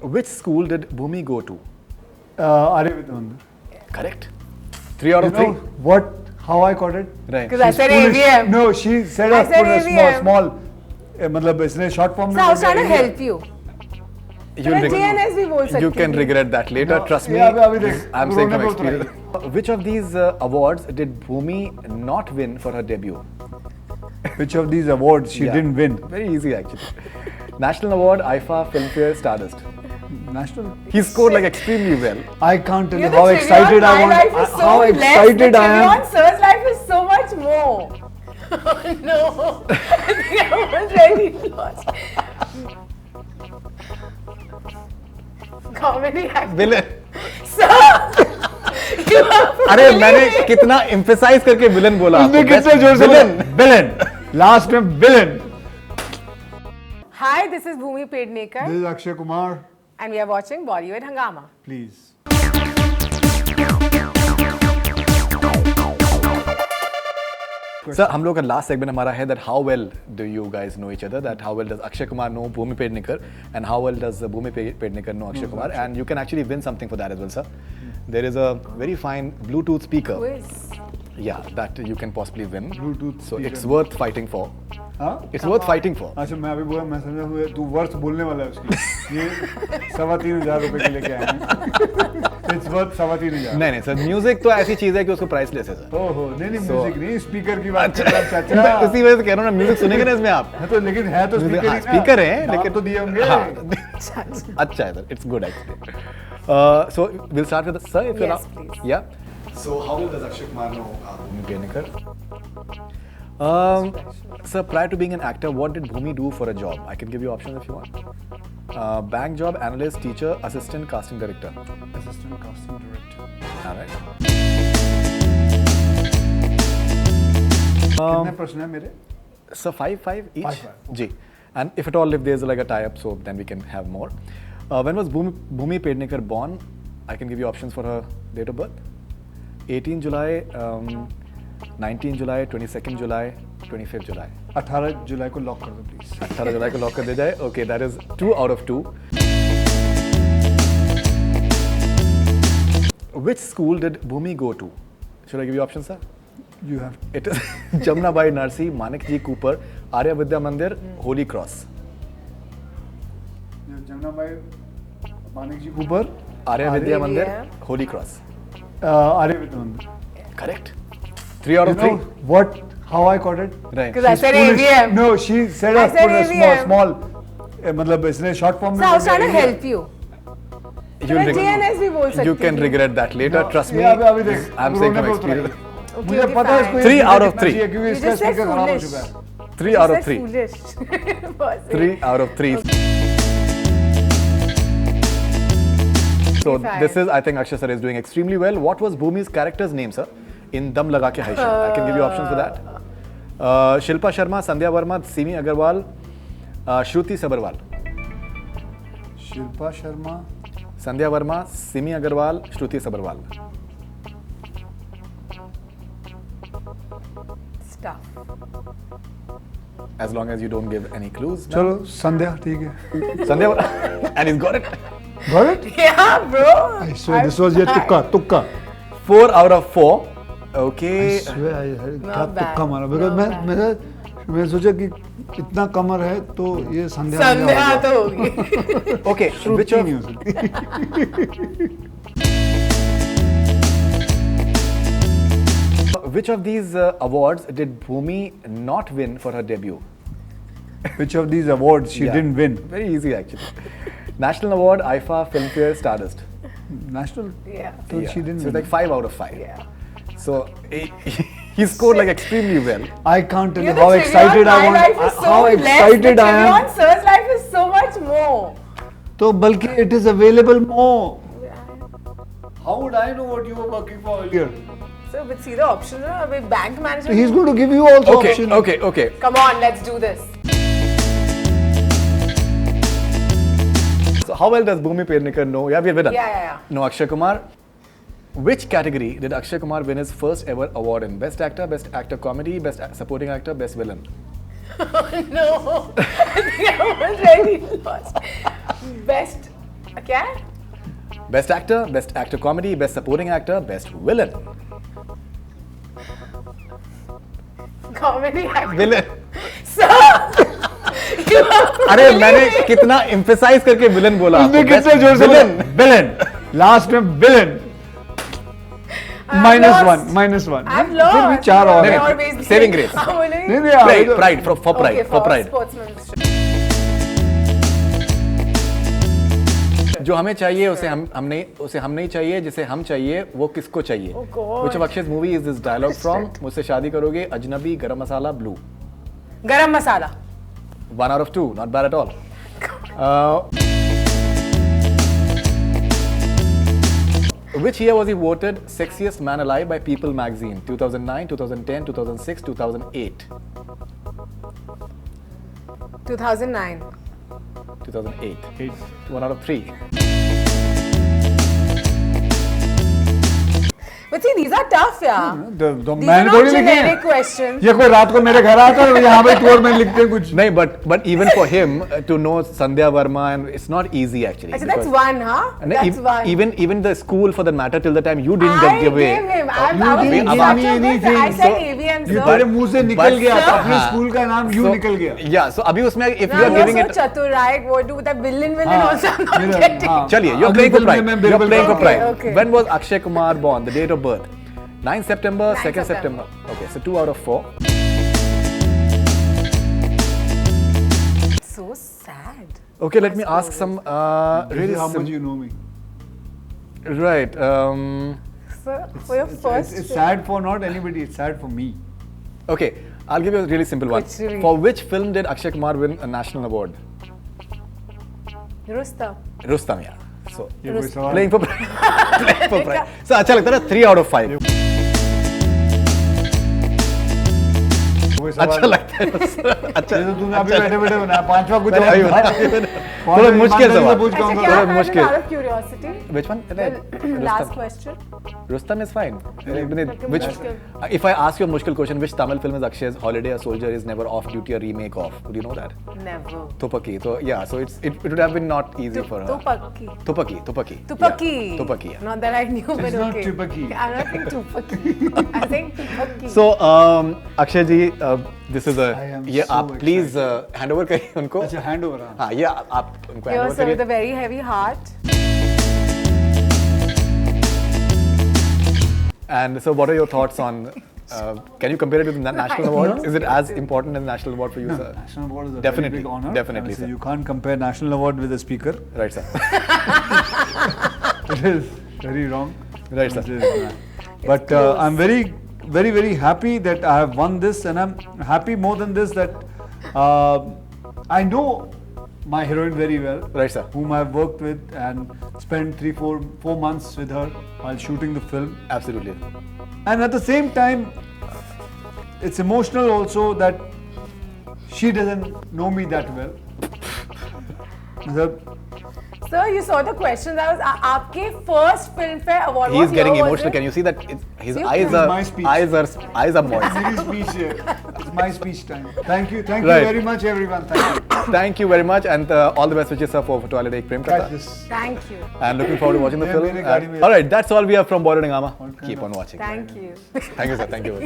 Which school did Bhumi go to? Aryavidya Mandir. Correct. 3 out of You 3. know what? How I got it? Right. Because I said Foolish. AVM. No, she said I I said put a AVM. small. मतलब इसने short form So में I was बोल trying to दिया help you. You'll मैं regret- JNS भी बोल सकती You can थी. regret that later. No, Trust me. yeah, अभी देख, I'm saying from रोने पे उतर experience. Which of these awards did Bhumi not win for her debut? Which of these awards she Yeah. didn't win? Very easy actually. National Award, IFA, Filmfare, Stardust. National. He scored like extremely well. I can't tell you You're how the trivia excited on I my want. life is so How less. excited The I trivia am. on Sir's life is so much more. Oh no. I think I was really lost. Comedy actor. Villain. Sir! You have अरे really- मैंने कितना emphasize करके villain बोला उसने आपको. कितने Best जोर से villain. विलन लास्ट में villain Hi, this is Bhumi Pednekar this is Akshay Kumar and we are watching Bollywood Hangama. Please sir हम लोग का लास्ट सेगमेंट हमारा है that how well do you guys know each other that how well does Akshay Kumar know Bhumi Pednekar and how well does Bhumi Pednekar know Akshay Kumar and you can actually win something for that as well sir there is a very fine Bluetooth speaker Quiz. yeah that you can possibly win Bluetooth so speaker. it's worth fighting for हाँ it's worth fighting for अच्छा मैं अभी बोला मैं समझा हुए तू worth बोलने वाला है उसकी ये 3,500 रुपए के लेके आए हैं इट्स वर्थ 3,500 नहीं नहीं सर म्यूजिक तो ऐसी चीज है कि उसको प्राइसलेस है सर ओहो नहीं नहीं So- म्यूजिक नहीं स्पीकर की बात कर रहा हूँ, चाचा उसी वजह से कह रहा हूँ ना म्यूजिक सुनेंगे ना इसमें आप हाँ तो लेकिन है तो स्पीकर हाँ, स्पीकर है लेकिन तो दिए होंगे हाँ, अच्छा है sir it's good actually so will start with sir if Yes, please. Yeah so how well does Akshay Kumar know Bhumi Pednekar sir prior to being an actor what did Bhumi do for a job I can give you options if you want bank job analyst teacher assistant casting director assistant casting director all right कितने प्रश्न है मेरे So 5 each? Five. Ji. And if at all, if there's like a tie-up, so then we can have more. When was Bhumi Pednekar born? I can give you options for her date of birth. 18 July, 19 July, 22nd July, 25th July. 18 जुलाई को lock कर दो please 18 जुलाई को lock कर दिया जाए. Okay, that is 2 out of 2. Which school did Bhumi go to? Should I give you options, sir? You have It is Jamnabai Narsi, Manikji Cooper, Arya Vidya Mandir, Holy Cross. Jamuna भाई मानिक जी ऊपर Arya Vidya Vidya. Mandir, Holy Cross. आर्यविद्या मंदिर Correct. 3 out You of know 3. what? How I got it? Right. Because I said AVM. No, she said I I said put a AVM. small. मतलब इसने short form So में I was बोल trying to दिया help you. You'll मैं regret- JNS भी बोल सकती You can थी. regret that later. No, Trust me. ये अभी देख, I'm रोने saying पे from उतर experience. आई। Okay, मुझे okay, पता है fine. इसको 3 ये out of कितना 3. चाहिए, क्योंकि You इसका just said स्पीकर खराब हो foolish. चुका है 3 out of 3. Foolish. 3 out of 3. So Fine. this is, I think Akshay sir is doing extremely well. What was Bhumi's character's name, sir? In Dam Laga Ke Haisha. I can give you options for that. Shilpa Sharma, Sandhya Verma, Simi Agarwal, Shruti Sabarwal. Shilpa Sharma Sandhya Verma, Simi Agarwal, Shruti Sabarwal. Stuff. As long as you don't give any clues. ma'am. चलो संध्या ठीक है Sandhya and he's got it. Got it? Yeah, bro. I swear this was ये तुक्का तुक्का 4 out of 4. Okay. I swear क्या Not bad. तुक्का मारा because Not मैं सोचा कि इतना कमर है तो ये संध्या संध्या होगा। तो होगी. Okay. Which श्रुति of नहीं हो सकती which of these awards did Bhumi not win for her debut? Which of these awards she Yeah. didn't win? Very easy actually. National Award, IFA, Filmfare, Stardust. National? Yeah. So she didn't So it's win. like 5 out of 5. Yeah. So he scored like extremely well. I can't tell you You're the how trivia excited on I my life want. is so How less. excited The I trivia am. on Sir's life is so much more. तो बल्कि it is available more. How would I know what you were working for earlier? So, but see the options. With bank manager. So he's going to give you also Okay, option. okay. Come on, let's do this. So how well does Bhumi Pednekar know? Yeah, we're done. Yeah. No, Akshay Kumar. Which category did Akshay Kumar win his first ever award in? Best actor comedy, best supporting actor, best villain? No. I think I was really lost. Best क्या है? Best actor comedy, best supporting actor, best villain. Comedy actor. Villain. Sir! You are अरे bullying मैंने me. कितना emphasize करके villain बोला उसने आपको. कितने Best जोर से villain. विलन लास्ट में विलन I've -1 lost. -1 I've फिर lost. भी 4 और नहीं, हैं. नहीं, Always saving grace. I'm winning. नहीं नहीं Pride, अभी pride, for pride, Okay, for pride. sportsmanship. जो हमें चाहिए उसे हम नहीं चाहिए, जिसे हम चाहिए वो किसको चाहिए. Oh God. Which of Akshay's movie is this dialogue from? मुझसे शादी करोगे, अजनबी, गरम मसाला, Blue. गरम मसाला. 1 out of 2, not bad at all. Which year was he voted sexiest man alive by People magazine? 2009, 2010, 2006, 2008. 2009. 2008. 1 out of 3. But see, these are tough, yeah. तो These are मैंने not थोड़ी लिखे generic हैं. questions. ये कोई रात को मेरे घर आता है यहाँ पे टूर में लिखते हैं कुछ. No, but even for him to know Sandhya Varma, and it's not easy actually. Actually, that's because- one, huh? And That's one. even the school for that matter till the time you didn't I get away. gave him. I You was didn't in give such me a good. anything. I said So- AVM, ये sir. तेरे मुंह से निकल but- गया Sir- अपने हाँ. School का नाम यू So- निकल गया. Yeah, so अभी उसमें if No, you are you're giving so it. chatur, right? What do that villain हाँ, also? I'm not मेरा- getting. हाँ. चलिए, you're अगली playing for फिल्म pride. में मैं You're बिल्कुल playing for Okay, pride. okay. When was Akshay Kumar born? The date of birth? 9 September, 9 2nd September. September. Okay, so 2 out of 4. So sad. Okay, let me ask some really how much simple. you know me. Right. So, for your first It's sad for not anybody. It's sad for me. Okay, I'll give you a really simple one. Which really- For which film did Akshay Kumar win a national award? Rustam. Rustam, yeah. So ये कोई सवाल playing for pride. Playing for pride. So अच्छा लगता है ना 3 out of 5. कोई सवाल अच्छा लगता है. अच्छा. ये तो तूने अभी बैठे बैठे बनाया. पांचवा कुछ मैंने और अभी था. बनाया. थोड़ा मुश्किल ईमानदारी से सवाल. पूछ अच्छा, कहूँगा. क्या थोड़ा है? मुश्किल. Out of curiosity. Which one? Last question. Rustam is fine. Which, Mushkil. if I ask you a Mushkil question, which Tamil film is Akshay's Holiday a Soldier is Never Off Duty a remake of? Would you know that? Never. Tupaki. So yeah, so it would have been not easy for her. Tupaki. Tupaki. Tupaki. Yeah, Tupaki. Yeah. Not that I knew, but not okay. Tupaki. I'm not saying Tupaki. I'm saying Tupaki. So Akshay ji, this is a I am ये so आप please hand over करिए उनको. अच्छा hand over. हाँ ये आप उनको hand You're over sir with a करिए. very heavy heart. And so what are your thoughts on? Can you compare it with the national award? know. Is it as important as national award for you, sir? National award is a Definitely, very big honor. definitely, So sir. you can't compare national award with a speaker. Right, sir. It is very wrong. Right, sir. It is, but close. I'm very happy that I have won this, and I'm happy more than this that I know my heroine very well, Right, sir. whom I've worked with and spent 4 months with her while shooting the film. Absolutely. And at the same time, it's emotional also that she doesn't know me that well. The- Sir, you saw the questions. I was आपके first filmfare award. He what is getting year was emotional. it? Can you see that? His See, eyes it's are my speech. eyes are moist. Silly speech here. It's my speech time. Thank you Right. very much, everyone. Thank you. Thank you very much, and all the best wishes, sir, for Twilight Ek Prem Catch Katha. this. Thank you. And looking forward to watching the Yeah, film. mere gaadi And- mein- all right, that's all we have from Bollywood Hungama. Keep on watching. Thank you. Thank you, sir. Thank you.